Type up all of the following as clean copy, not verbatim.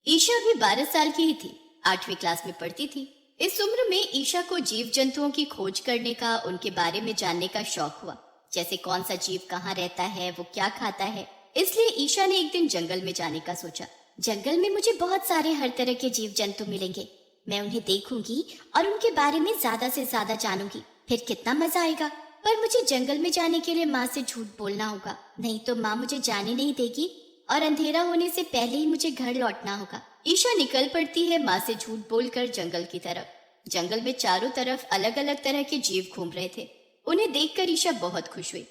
ईशा भी 12 साल की ही थी। 8वीं क्लास में पढ़ती थी। इस उम्र में ईशा को जीव जंतुओं की खोज करने का, उनके बारे में जानने का शौक हुआ। जैसे कौन सा जीव कहाँ रहता है, वो क्या खाता है। इसलिए ईशा ने एक दिन जंगल में जाने का सोचा। जंगल में मुझे बहुत सारे हर तरह के जीव जंतु मिलेंगे। मैं उन्हें देखूंगी और उनके बारे में ज्यादा से ज्यादा जानूंगी। फिर कितना मजा आएगा। पर मुझे जंगल में जाने के लिए माँ से झूठ बोलना होगा, नहीं तो माँ मुझे जाने नहीं देगी और अंधेरा होने से पहले ही मुझे घर लौटना होगा। ईशा निकल पड़ती है माँ से झूठ बोलकर जंगल की तरफ। जंगल में चारों तरफ अलग अलग तरह के जीव घूम रहे थे। उन्हें देखकर ईशा बहुत खुश हुई।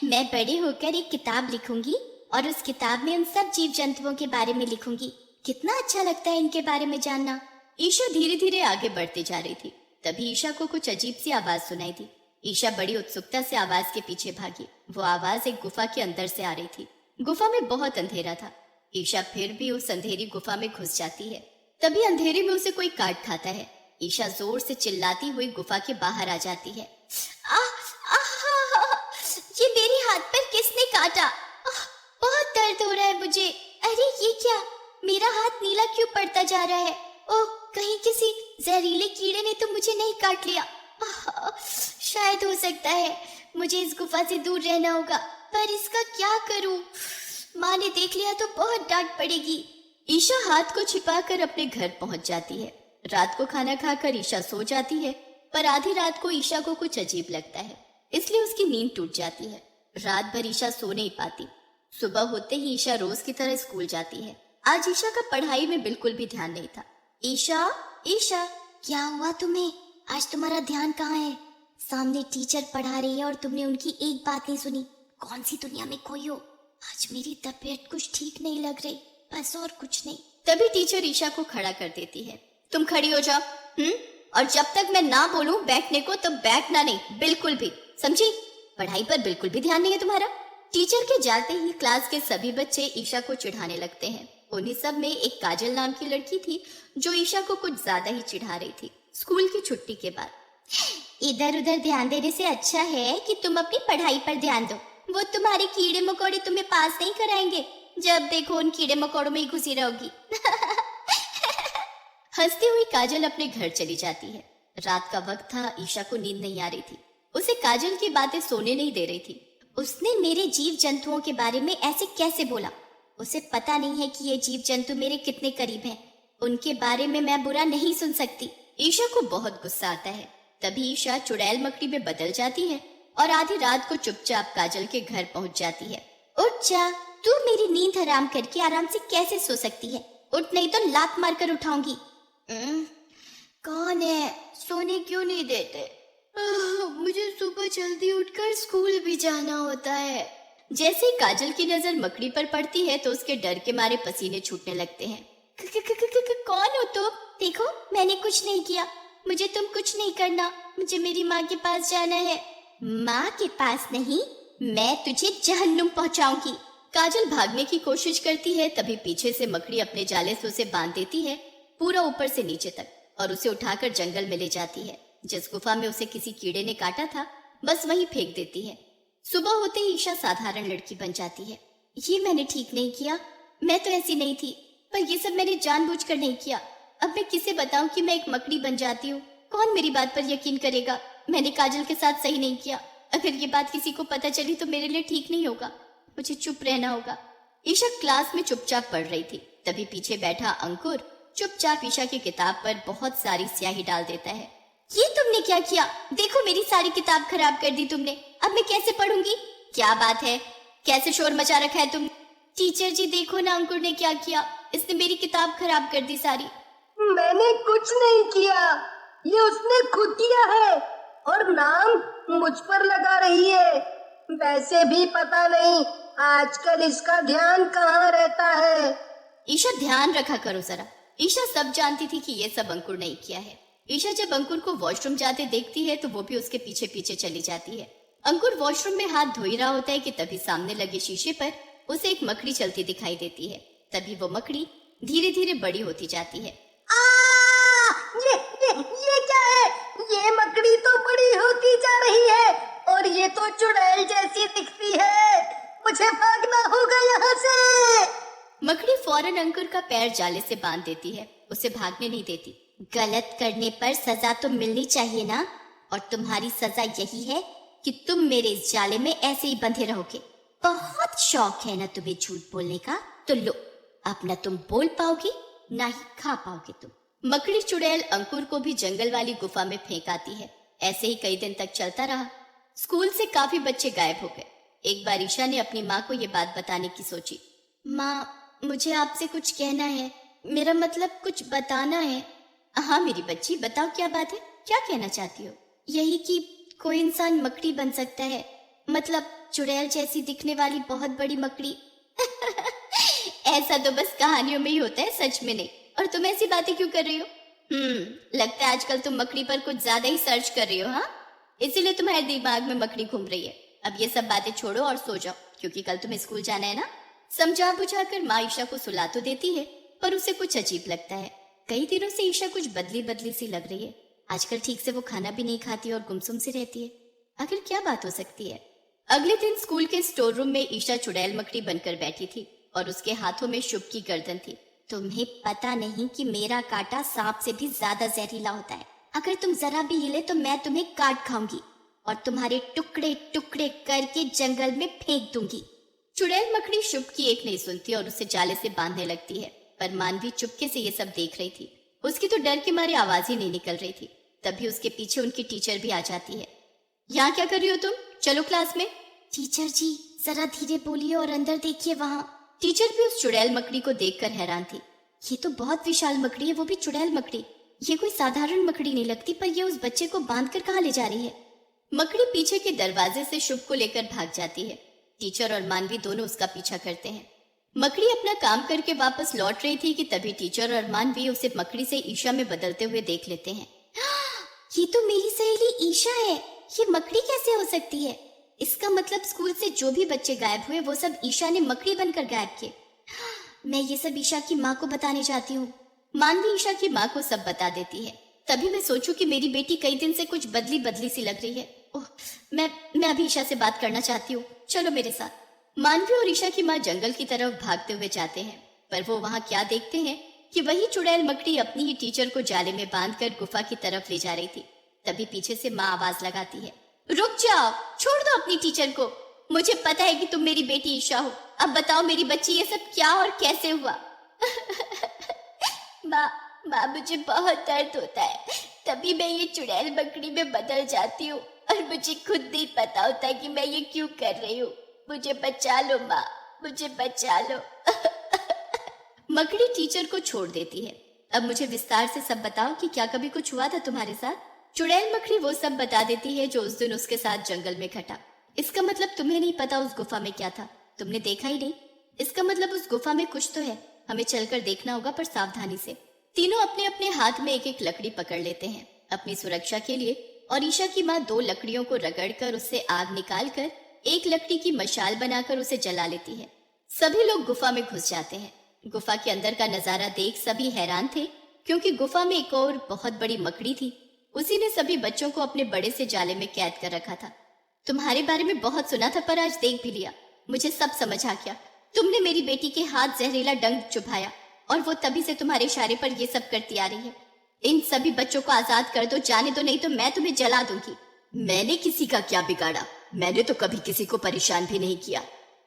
मैं बड़े होकर एक किताब लिखूंगी और उस किताब में उन सब जीव जंतुओं के बारे में लिखूंगी। कितना अच्छा लगता है इनके बारे में जानना। ईशा धीरे धीरे आगे बढ़ती जा रही थी। तभी ईशा को कुछ अजीब सी आवाज सुनाई दी। ईशा बड़ी उत्सुकता से आवाज के पीछे भागी। वो आवाज एक गुफा के अंदर से आ रही थी। गुफा में बहुत अंधेरा था। ईशा फिर भी उस अंधेरी गुफा में घुस जाती है। तभी अंधेरे में उसे कोई काट खाता है। ईशा जोर से चिल्लाती हुई गुफा के बाहर आ जाती है। ये मेरे हाथ पर किसने काटा? बहुत दर्द हो रहा है मुझे। अरे ये क्या, मेरा हाथ नीला क्यों पड़ता जा रहा है? ओह, कहीं किसी जहरीले कीड़े ने तो मुझे नहीं काट लिया। शायद हो सकता है मुझे इस गुफा से दूर रहना होगा, पर इसका क्या करूं? माँ ने देख लिया तो बहुत डांट पड़ेगी। ईशा हाथ को छिपाकर अपने घर पहुंच जाती है। रात को खाना खाकर ईशा सो जाती है, पर आधी रात को ईशा को कुछ अजीब लगता है, इसलिए उसकी नींद टूट जाती है। रात भर ईशा सो नहीं पाती। सुबह होते ही ईशा रोज की तरह स्कूल जाती है। आज ईशा का पढ़ाई में बिल्कुल भी ध्यान नहीं था। ईशा, ईशा, क्या हुआ तुम्हें? आज तुम्हारा ध्यान कहाँ है? सामने टीचर पढ़ा रही है और तुमने उनकी एक बात नहीं सुनी। कौन सी दुनिया में खोई हो? आज मेरी तबीयत कुछ ठीक नहीं लग रही, बस और कुछ नहीं। तभी टीचर ईशा को खड़ा कर देती है। तुम खड़ी हो जाओ। और जब तक मैं ना बोलूं बैठने को, तो बैठना नहीं, बिल्कुल भी, समझी? पढ़ाई पर बिल्कुल भी ध्यान नहीं है तुम्हारा। टीचर के जाते ही क्लास के सभी बच्चे ईशा को चिढ़ाने लगते हैं। उन्हीं सब में एक काजल नाम की लड़की थी जो ईशा को कुछ ज्यादा ही चिढ़ा रही थी। स्कूल की छुट्टी के बाद इधर उधर ध्यान देने से अच्छा है कि तुम अपनी पढ़ाई पर ध्यान दो। वो तुम्हारे कीड़े मकोड़े तुम्हें पास नहीं कराएंगे। जब देखो उन कीड़े मकोड़ों में ही घुसी रहोगी। हंसती हुई काजल अपने घर चली जाती है। रात का वक्त था, ईशा को नींद नहीं आ रही थी। उसे काजल की बातें सोने नहीं दे रही थी। उसने मेरे जीव जंतुओं के बारे में ऐसे कैसे बोला? उसे पता नहीं है कि ये जीव जंतु मेरे कितने करीब हैं। उनके बारे में मैं बुरा नहीं सुन सकती। ईशा को बहुत गुस्सा आता है। तभी ईशा चुड़ैल मकड़ी में बदल जाती है और आधी रात को चुपचाप काजल के घर पहुंच जाती है। उठ जा, तू मेरी नींद हराम करके आराम से कैसे सो सकती है? उठ, नहीं तो लात मारकर उठाऊंगी। कौन है? सोने क्यों नहीं देते? मुझे सुबह जल्दी उठकर स्कूल भी जाना होता है। जैसे ही काजल की नजर मकड़ी पर पड़ती है तो उसके डर के मारे पसीने छूटने लगते हैं। कौन हो तुम? देखो, मैंने कुछ नहीं किया। मुझे तुम कुछ नहीं करना। मुझे मेरी माँ के पास जाना है। माँ के पास नहीं, मैं तुझे जहन्नुम पहुंचाऊंगी। काजल भागने की कोशिश करती है, तभी पीछे से मकड़ी अपने जाले से उसे बांध देती है, पूरा ऊपर से नीचे तक, और उसे उठाकर जंगल में ले जाती है। जिस गुफा में उसे किसी कीड़े ने काटा था, बस वहीं फेंक देती है। सुबह होते ही ईशा साधारण लड़की बन जाती है। ये मैंने ठीक नहीं किया, मैं तो ऐसी नहीं थी, पर ये सब मैंने जानबूझकर नहीं किया। अब मैं किसे बताऊं कि मैं एक मकड़ी बन जाती हूँ? कौन मेरी बात पर यकीन करेगा? मैंने काजल के साथ सही नहीं किया। अगर ये बात किसी को पता चली तो मेरे लिए ठीक नहीं होगा। मुझे चुप रहना होगा। ईशा क्लास में चुपचाप पढ़ रही थी। तभी पीछे बैठा अंकुर चुपचाप ईशा की किताब पर बहुत सारी स्याही डाल देता है। ये तुमने क्या किया? देखो, मेरी सारी किताब खराब कर दी तुमने। अब मैं कैसे पढ़ूंगी? क्या बात है, कैसे शोर मचा रखा है तुम? टीचर जी देखो ना, अंकुर ने क्या किया। इसने मेरी किताब खराब कर दी सारी। मैंने कुछ नहीं किया, ये उसने खुद किया है और नाम मुझ पर लगा रही है। वैसे भी पता नहीं आजकल इसका ध्यान कहाँ रहता है। ईशा, ध्यान रखा करो जरा। ईशा सब जानती थी कि ये सब अंकुर ने किया है। ईशा जब अंकुर को वॉशरूम जाते देखती है तो वो भी उसके पीछे पीछे चली जाती है। अंकुर वॉशरूम में हाथ धो ही रहा होता है कि तभी सामने लगे शीशे पर उसे एक मकड़ी चलती दिखाई देती है। तभी वो मकड़ी धीरे धीरे बड़ी होती जाती है। ये क्या है? ये मकड़ी तो बड़ी होती जा रही है और ये तो चुड़ैल जैसी दिखती है। मुझे भागना होगा यहाँ से। मकड़ी फौरन अंकुर का पैर जाले से बांध देती है, उसे भागने नहीं देती। गलत करने पर सजा तो मिलनी चाहिए ना, और तुम्हारी सजा यही है कि तुम मेरे इस जाले में ऐसे ही बंधे रहोगे। बहुत शौक है ना तुम्हें झूठ बोलने का, तो लो, अब न तुम बोल पाओगे ना ही खा पाओगे तुम। मकड़ी चुड़ैल अंकुर को भी जंगल वाली गुफा में फेंक आती है। ऐसे ही कई दिन तक चलता रहा। स्कूल से काफी बच्चे गायब हो गए। एक बार ईशा ने अपनी माँ को ये बात बताने की सोची। माँ, मुझे आपसे कुछ कहना है, मेरा मतलब कुछ बताना है। हाँ मेरी बच्ची, बताओ क्या बात है, क्या कहना चाहती हो? यही कि कोई इंसान मकड़ी बन सकता है, मतलब चुड़ैल जैसी दिखने वाली बहुत बड़ी मकड़ी। ऐसा तो बस कहानियों में ही होता है, सच में नहीं। और तुम ऐसी बातें क्यों कर रही हो? लगता है आजकल तुम मकड़ी पर कुछ ज्यादा ही सर्च कर रही हो, हाँ? इसीलिए तुम्हारे दिमाग में मकड़ी घूम रही है। अब ये सब बातें छोड़ो और सो जाओ, क्योंकि कल तुम्हें स्कूल जाना है ना। समझा बुझा कर माँ ईशा को सुला तो देती है, पर उसे कुछ अजीब लगता है। कई दिनों से ईशा कुछ बदली बदली सी लग रही है। आजकल ठीक से वो खाना भी नहीं खाती और गुमसुम सी रहती है। आखिर क्या बात हो सकती है? अगले दिन स्कूल के स्टोर रूम में ईशा चुड़ैल मकड़ी बनकर बैठी थी और उसके हाथों में शुभ की गर्दन थी। तुम्हें पता नहीं कि मेरा कांटा सांप से भी ज्यादा जहरीला होता है। अगर तुम जरा भी हिले तो मैं तुम्हें काट खाऊंगी और तुम्हारे टुकड़े टुकड़े करके जंगल में फेंक दूंगी। चुड़ैल मकड़ी शुभ की एक नहीं सुनती और उसे जाले से बांधने लगती है, पर मानवी चुपके से ये सब देख रही थी। उसकी तो डर के मारे आवाज ही नहीं निकल रही थी। तभी उसके पीछे उनकी टीचर भी आ जाती है। यहाँ क्या कर रही हो तुम? चलो क्लास में। टीचर जी, जरा धीरे बोलिए और अंदर देखिए वहाँ। टीचर भी उस चुड़ैल मकड़ी को देखकर हैरान थी। ये तो बहुत विशाल मकड़ी है, वो भी चुड़ैल मकड़ी। ये कोई साधारण मकड़ी नहीं लगती, पर ये उस बच्चे को बांधकर कहाँ ले जा रही है? मकड़ी पीछे के दरवाजे से शुभ को लेकर भाग जाती है। टीचर और मानवी दोनों उसका पीछा करते हैं। मकड़ी अपना काम करके वापस लौट रही थी कि तभी टीचर और मानवी उसे मकड़ी से ईशा में बदलते हुए देख लेते हैं। ये तो मेरी सहेली ईशा है। ये मकड़ी कैसे हो सकती है? इसका मतलब स्कूल से जो भी बच्चे गायब हुए वो सब ईशा ने मकड़ी बनकर गायब किए। मैं ये सब ईशा की माँ को बताने जाती हूँ। मानवी ईशा की माँ को सब बता देती है। तभी मैं सोचूं कि मेरी बेटी कई दिन से कुछ बदली बदली सी लग रही है। ओह, मैं अभी ईशा से बात करना चाहती हूँ, चलो मेरे साथ। मानवी और ईशा की माँ जंगल की तरफ भागते हुए जाते हैं, पर वो वहाँ क्या देखते हैं कि वही चुड़ैल मकड़ी अपनी ही टीचर को जाले में बांधकर गुफा की तरफ ले जा रही थी। तभी पीछे से माँ आवाज लगाती है, रुक जाओ, छोड़ दो अपनी टीचर को। मुझे पता है कि तुम मेरी बेटी ईशा हो। अब बताओ मेरी बच्ची, ये सब क्या और कैसे हुआ? माँ, मुझे बहुत दर्द होता है, तभी मैं ये चुड़ैल मकड़ी में बदल जाती हूँ और मुझे खुद नहीं पता होता कि मैं ये क्यों कर रही हूँ। मुझे बचा लो माँ, मुझे बचा लो। मकड़ी टीचर को छोड़ देती है। अब मुझे विस्तार से सब बताओ कि क्या कभी कुछ हुआ था तुम्हारे साथ? चुड़ैल मकड़ी वो सब बता देती है जो उस दिन उसके साथ जंगल में घटा। इसका मतलब तुम्हें नहीं पता उस गुफा में क्या था? तुमने देखा ही नहीं? इसका मतलब उस गुफा में कुछ तो है, हमें चलकर देखना होगा, पर सावधानी से। तीनों अपने अपने हाथ में एक एक लकड़ी पकड़ लेते हैं अपनी सुरक्षा के लिए, और ईशा की माँ 2 लकड़ियों को रगड़कर उससे आग निकालकर एक लकड़ी की मशाल बनाकर उसे जला लेती है। सभी लोग गुफा में घुस जाते हैं। गुफा के अंदर का नजारा देख सभी हैरान थे, क्योंकि गुफा में एक और बहुत बड़ी मकड़ी थी। उसी ने सभी बच्चों को अपने बड़े से जाले में कैद कर रखा था। तुम्हारे बारे में बहुत सुना था, पर आज देख भी लिया। मुझे सब समझ आ गया। तुमने मेरी बेटी के हाथ जहरीला डंक चुभाया और वो तभी से तुम्हारे इशारे पर ये सब करती आ रही है। इन सभी बच्चों को आजाद कर दो, जाने दो, नहीं तो मैं तुम्हें जला दूंगी। मैंने किसी का क्या बिगाड़ा? मैंने तो कभी किसी को परेशान भी नहीं किया।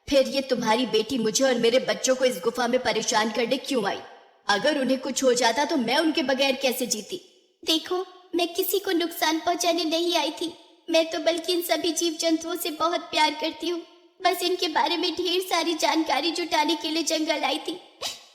फिर ये तुम्हारी बेटी मुझे और मेरे बच्चों को इस गुफा में परेशान करने क्यों आई? अगर उन्हें कुछ हो जाता तो मैं उनके बगैर कैसे जीती? देखो, मैं किसी को नुकसान पहुंचाने नहीं आई थी। मैं तो बल्कि इन सभी जीव जंतुओं से बहुत प्यार करती हूँ। बस इनके बारे में ढेर सारी जानकारी जुटाने के लिए जंगल आई थी,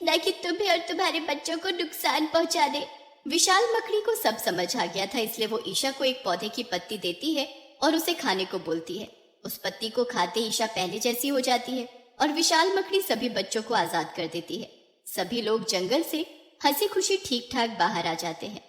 न कि तुम्हें और तुम्हारे बच्चों को नुकसान पहुंचाने। विशाल मकड़ी को सब समझ आ गया था, इसलिए वो ईशा को एक पौधे की पत्ती देती है और उसे खाने को बोलती है। उस पत्ती को खाते ईशा पहले जैसी हो जाती है और विशाल मकड़ी सभी बच्चों को आजाद कर देती है। सभी लोग जंगल से हंसी खुशी ठीक ठाक बाहर आ जाते हैं।